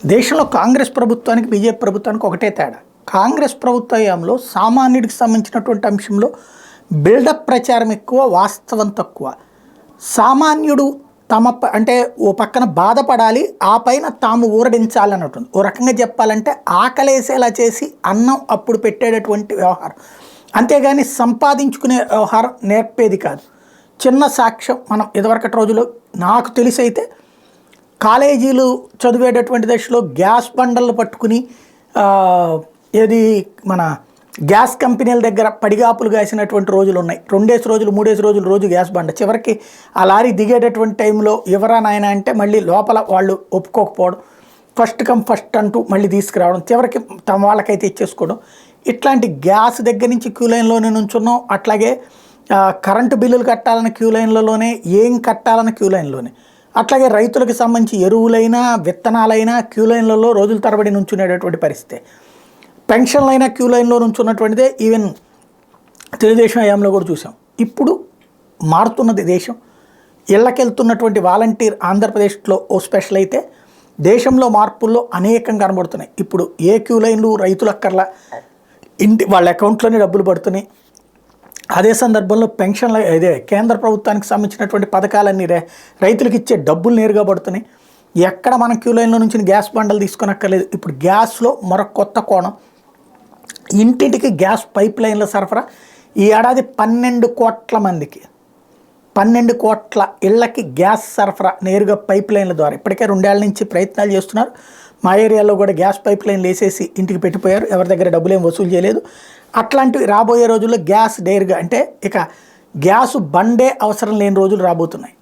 దేశంలో కాంగ్రెస్ ప్రభుత్వానికి బీజేపీ ప్రభుత్వానికి ఒకటే తేడా. కాంగ్రెస్ ప్రభుత్వ హయాంలో సామాన్యుడికి సంబంధించినటువంటి అంశంలో బిల్డప్ ప్రచారం ఎక్కువ, వాస్తవం తక్కువ. సామాన్యుడు అంటే ఓ పక్కన బాధపడాలి, ఆ పైన తాము ఊరడించాలన్నట్టుంది. ఓ రకంగా చెప్పాలంటే ఆకలేసేలా చేసి అన్నం అప్పుడు పెట్టేటటువంటి వ్యవహారం, అంతేగాని సంపాదించుకునే వ్యవహారం నేర్పేది కాదు. చిన్న సాక్ష్యం, మనం ఇదివరకటి రోజుల్లో నాకు తెలిసి అయితే కాలేజీలు చదివేటటువంటి దశలో గ్యాస్ బండలు పట్టుకుని ఏది మన గ్యాస్ కంపెనీల దగ్గర పడిగాపులు కాసినటువంటి రోజులు ఉన్నాయి. 2 రోజులు 3 రోజులు రోజు గ్యాస్ బండ, చివరికి ఆ లారీ దిగేటటువంటి టైంలో ఎవరా నాయన అంటే మళ్ళీ లోపల వాళ్ళు ఒప్పుకోకపోవడం, ఫస్ట్ కమ్ ఫస్ట్ అంటూ మళ్ళీ తీసుకురావడం, చివరికి తమ వాళ్ళకైతే ఇచ్చేసుకోవడం. ఇట్లాంటి గ్యాస్ దగ్గర నుంచి క్యూ లైన్లోనే నుంచున్నాం. అట్లాగే కరెంటు బిల్లులు కట్టాలని క్యూ లైన్లలోనే, ఏం కట్టాలని క్యూ లైన్లోనే. అట్లాగే రైతులకు సంబంధించి ఎరువులైనా విత్తనాలైనా క్యూ లైన్లలో రోజుల తరబడి నుంచునేటటువంటి పరిస్థితి. పెన్షన్లైనా క్యూ లైన్లో నుంచున్నటువంటిదే. ఈవెన్ తెలుగుదేశం హయాంలో కూడా చూసాం. ఇప్పుడు మారుతున్నది దేశం. ఇళ్ళకెళ్తున్నటువంటి వాలంటీర్ ఆంధ్రప్రదేశ్లో ఓ స్పెషల్ అయితే దేశంలో మార్పుల్లో అనేకం కనబడుతున్నాయి. ఇప్పుడు ఏ క్యూ లైన్లు రైతులు అక్కర్లా, వాళ్ళ అకౌంట్లోనే డబ్బులు పడుతున్నాయి. అదే సందర్భంలో పెన్షన్ల కేంద్ర ప్రభుత్వానికి సంబంధించినటువంటి పథకాలన్నీ రైతులకు ఇచ్చే డబ్బులు నేరుగా పడుతున్నాయి. ఎక్కడ మనం క్యూ లైన్లో నుంచి గ్యాస్ బండలు తీసుకొనక్కర్లేదు. ఇప్పుడు గ్యాస్లో మరొక కొత్త కోణం, ఇంటింటికి గ్యాస్ పైప్ లైన్ల సరఫరా. ఈ ఏడాది 12 కోట్ల మందికి, 12 కోట్ల ఇళ్లకి గ్యాస్ సరఫరా నేరుగా పైప్ లైన్ల ద్వారా. ఇప్పటికే 2 ఏళ్ల నుంచి ప్రయత్నాలు చేస్తున్నారు. మా ఏరియాలో కూడా గ్యాస్ పైప్ లైన్లు వేసేసి ఇంటికి పెట్టిపోయారు. ఎవరి దగ్గర డబ్బులు ఏం వసూలు చేయలేదు. అట్లాంటివి రాబోయే రోజుల్లో గ్యాస్ డైర్గా, అంటే ఇక గ్యాసు బండే అవసరం లేని రోజులు రాబోతున్నాయి.